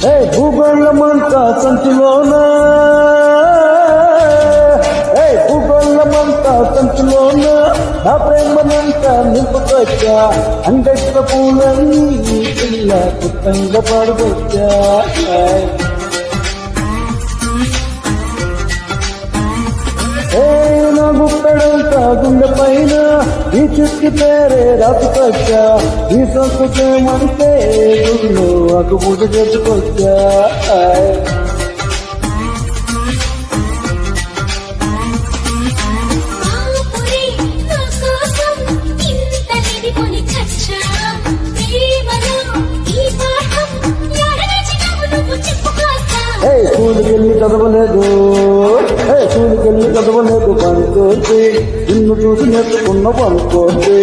భూగోళమంతా సంచులోన భూగోళమంతా సంచులోన నా ప్రేమనంతా నింపుకొచ్చా అంగట్ల పూలన్నీ పిల్ల పుట్టంగా పడుకొచ్చా నా గుప్పెడంతా గుండె పైన ఈ చుట్టి పేరే రాసుకొచ్చా ఈ సంస్కృతమంటే గుళ్ళు అటు పూట చెప్పుకొచ్చా స్కూల్కెళ్ళి చదవలేదు స్కూల్కెళ్ళి చదవలేదు పనుకోండి నిన్ను చూసి నేర్చుకున్న పనుకోండి